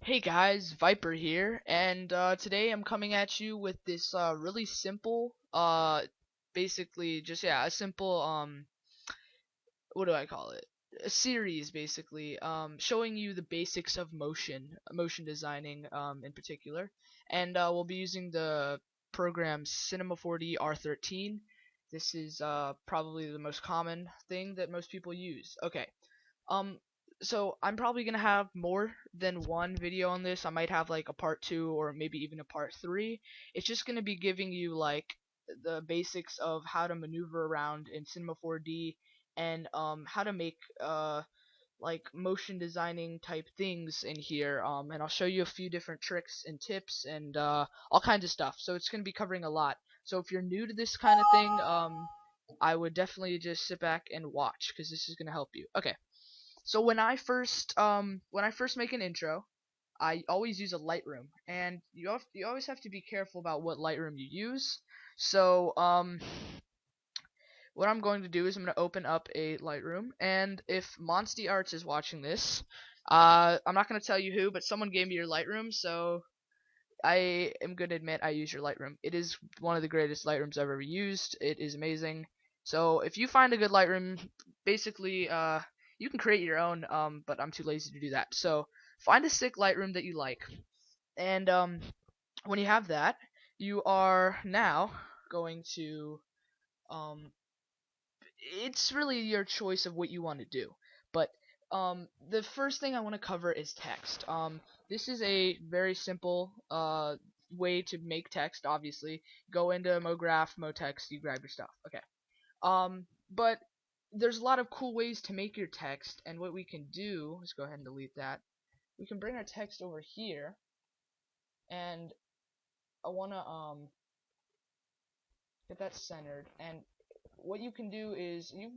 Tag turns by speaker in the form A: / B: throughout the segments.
A: Hey guys, Viper here, and today I'm coming at you with this really simple, basically just a simple what do I call it? A series basically, showing you the basics of motion designing in particular, and we'll be using the program Cinema 4D R13. This is probably the most common thing that most people use. Okay, um, so I'm probably gonna have more than one video on this. I might have like a part 2 or maybe even a part 3. It's just gonna be giving you like the basics of how to maneuver around in Cinema 4D and how to make like motion designing type things in here. And I'll show you a few different tricks and tips and all kinds of stuff. So it's gonna be covering a lot. So if you're new to this kind of thing, I would definitely just sit back and watch because this is gonna help you. Okay. So when I first make an intro, I always use a Lightroom, and you always have to be careful about what Lightroom you use. So what I'm going to do is I'm going to open up a Lightroom, and if Monsty Arts is watching this, I'm not going to tell you who, but someone gave me your Lightroom, so I am going to admit I use your Lightroom. It is one of the greatest Lightrooms I've ever used. It is amazing. So if you find a good Lightroom, basically, you can create your own, but I'm too lazy to do that. So find a sick Lightroom that you like, and when you have that, you are now going to, um, it's really your choice of what you want to do. But the first thing I want to cover is text. This is a very simple way to make text. Obviously, go into MoGraph, MoText, you grab your stuff. Okay. But there's a lot of cool ways to make your text, and what we can do, let's go ahead and delete that. We can bring our text over here, and I wanna get that centered. And what you can do is I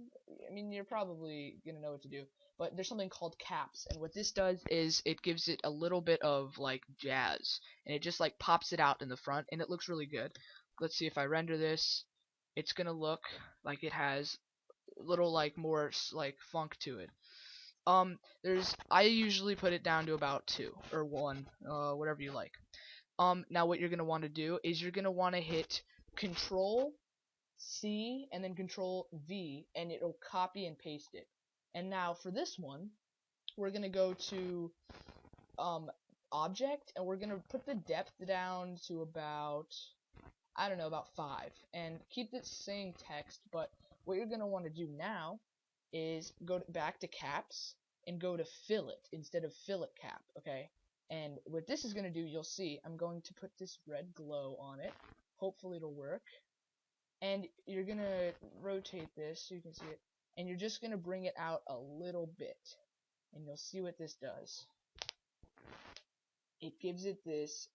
A: mean, you're probably gonna know what to do, but there's something called caps, and what this does is it gives it a little bit of like jazz, and it just like pops it out in the front, and it looks really good. Let's see if I render this. It's gonna look like it has a little like more like funk to it. I usually put it down to about 2 or 1, whatever you like. Now what you're gonna want to do is you're gonna want to hit Control C and then Control V, and it'll copy and paste it. And now for this one, we're gonna go to Object, and we're gonna put the depth down to about, I don't know, about 5, and keep it saying text. But what you're gonna want to do now is go back to caps and go to fillet instead of fillet cap. Okay. And what this is gonna do, you'll see, I'm going to put this red glow on it. Hopefully it'll work. And you're gonna rotate this so you can see it, and you're just gonna bring it out a little bit, and you'll see what this does. It gives it this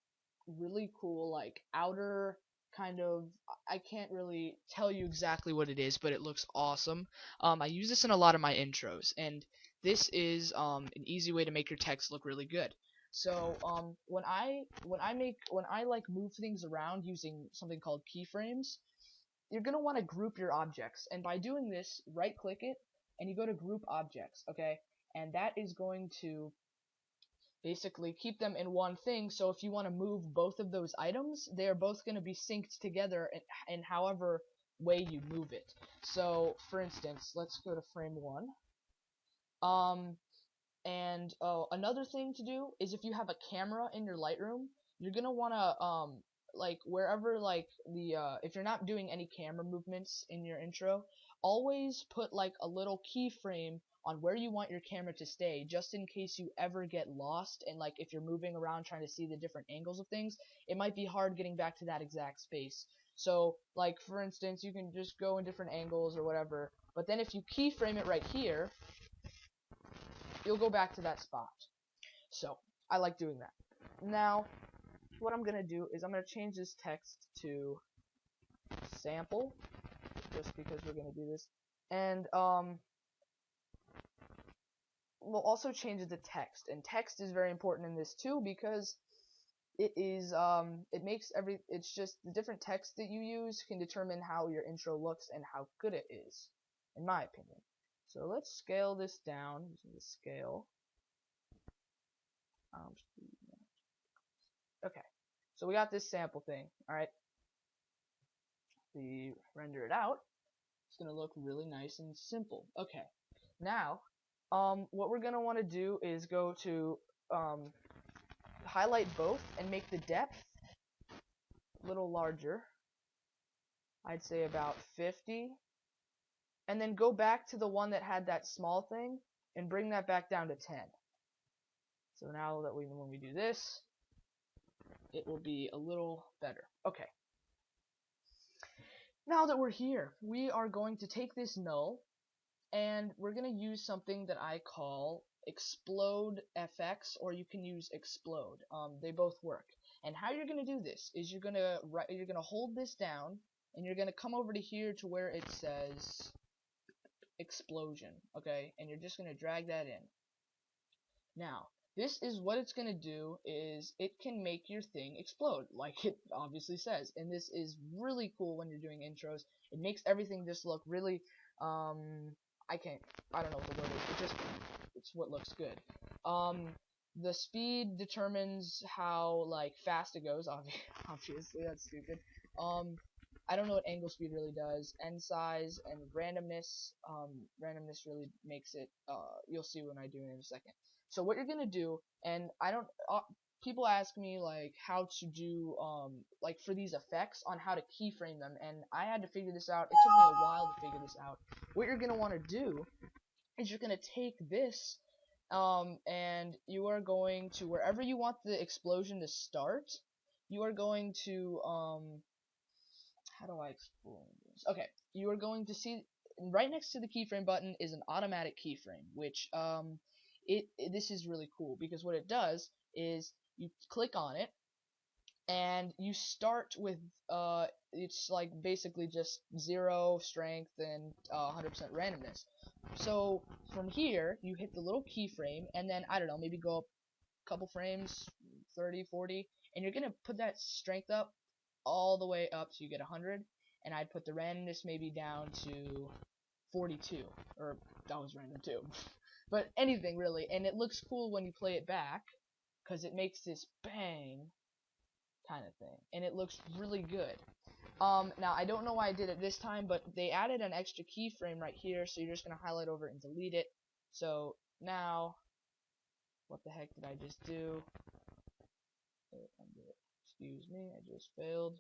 A: really cool like outer kind of, I can't really tell you exactly what it is, but it looks awesome. I use this in a lot of my intros, and this is an easy way to make your text look really good. So when I like move things around using something called keyframes, you're going to want to group your objects. And by doing this, right click it and you go to group objects, okay? And that is going to basically keep them in one thing. So if you want to move both of those items, they are both going to be synced together in however way you move it. So for instance, let's go to frame 1. Um, another thing to do is if you have a camera in your Lightroom, you're gonna wanna like wherever like the if you're not doing any camera movements in your intro, always put like a little keyframe on where you want your camera to stay, just in case you ever get lost, and like if you're moving around trying to see the different angles of things, it might be hard getting back to that exact space. So like for instance, you can just go in different angles or whatever, but then if you keyframe it right here, you'll go back to that spot. So I like doing that. Now, what I'm gonna do is I'm gonna change this text to sample, just because we're gonna do this, and we'll also change the text. And text is very important in this too, because it's just the different text that you use can determine how your intro looks and how good it is, in my opinion. So let's scale this down using the scale. Okay, so we got this sample thing. All right, we render it out. It's gonna look really nice and simple. Okay, now, what we're gonna want to do is go to highlight both and make the depth a little larger. I'd say about 50, and then go back to the one that had that small thing and bring that back down to 10. So now that when we do this, it will be a little better. Okay. Now that we're here, we are going to take this null and we're going to use something that I call explode FX, or you can use explode. They both work. And how you're going to do this is you're going to hold this down and you're going to come over to here to where it says explosion, okay? And you're just going to drag that in. Now, this is what it's going to do is it can make your thing explode, like it obviously says. And this is really cool when you're doing intros. It makes everything just look really, I don't know what the word is. It's what looks good. The speed determines how, like, fast it goes, obviously, that's stupid. I don't know what angle speed really does. End size and randomness. Randomness really makes it, you'll see when I do it in a second. So what you're gonna do, and people ask me like how to do like for these effects on how to keyframe them, and I had to figure this out. It took me a while to figure this out. What you're gonna want to do is you're gonna take this, and you are going to wherever you want the explosion to start. You are going to how do I explain this? Okay, you are going to see right next to the keyframe button is an automatic keyframe, which this is really cool because what it does is you click on it and you start with it's like basically just 0 strength and 100% randomness. So from here you hit the little keyframe and then I don't know, maybe go up a couple frames, 30, 40, and you're gonna put that strength up all the way up so you get 100, and I'd put the randomness maybe down to 42, or that was random too. But anything really, and it looks cool when you play it back because it makes this bang kind of thing, and it looks really good. Now I don't know why I did it this time, but they added an extra keyframe right here, so you're just gonna highlight over it and delete it. So now, what the heck did I just do? Excuse me, I just failed.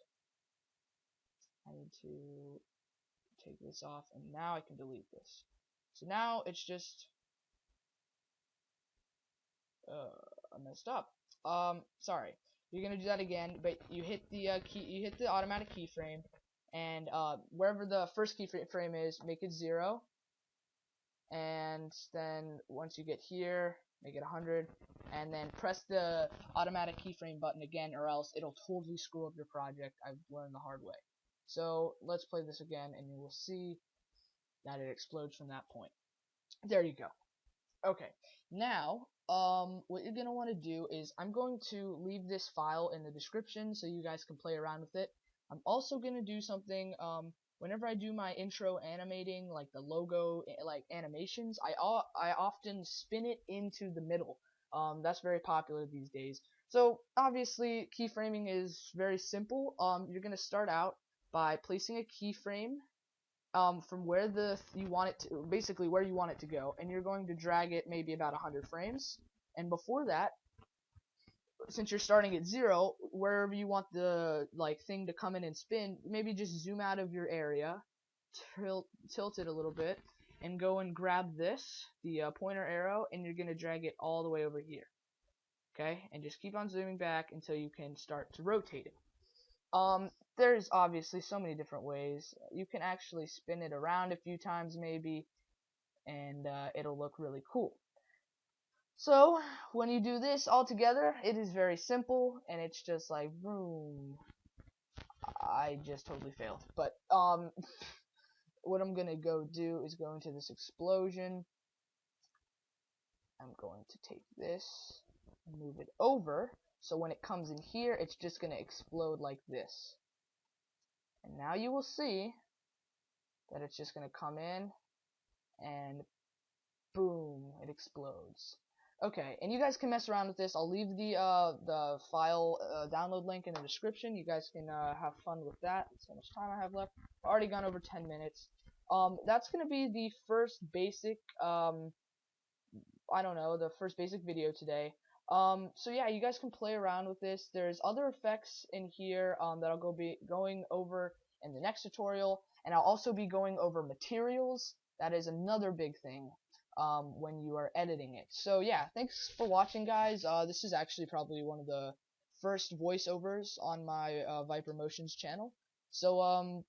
A: I need to take this off, and now I can delete this. So now it's just I messed up. Sorry. You're gonna do that again, but you hit the you hit the automatic keyframe, and wherever the first keyframe is, make it 0, and then once you get here, make it 100, and then press the automatic keyframe button again, or else it'll totally screw up your project. I've learned the hard way. So let's play this again, and you will see that it explodes from that point. There you go. Okay, now, what you're going to want to do is I'm going to leave this file in the description so you guys can play around with it. I'm also going to do something, whenever I do my intro animating, like the logo, like animations, I often spin it into the middle. That's very popular these days. So, obviously, keyframing is very simple. You're going to start out by placing a keyframe from where you want it to, basically where you want it to go, and you're going to drag it maybe about 100 frames. And before that, since you're starting at 0, wherever you want the thing to come in and spin, maybe just zoom out of your area, tilt it a little bit, and go and grab this, the pointer arrow, and you're gonna drag it all the way over here. Okay, and just keep on zooming back until you can start to rotate it. There's obviously so many different ways. You can actually spin it around a few times maybe, and it'll look really cool. So, when you do this all together, it is very simple, and it's just like, boom. I just totally failed. But, what I'm gonna go do is go into this explosion. I'm going to take this, move it over, so when it comes in here, it's just gonna explode like this. And now you will see that it's just going to come in and boom, it explodes. Okay, and you guys can mess around with this. I'll leave the file download link in the description. You guys can have fun with that. That's how much time I have left. I've already gone over 10 minutes. That's gonna be the first basic I don't know, the first basic video today. So yeah, you guys can play around with this. There's other effects in here that I'll be going over in the next tutorial, and I'll also be going over materials. That is another big thing when you are editing it. So yeah, thanks for watching, guys. This is actually probably one of the first voiceovers on my Viper Motions channel. So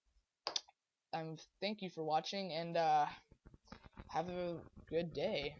A: thank you for watching, and have a good day.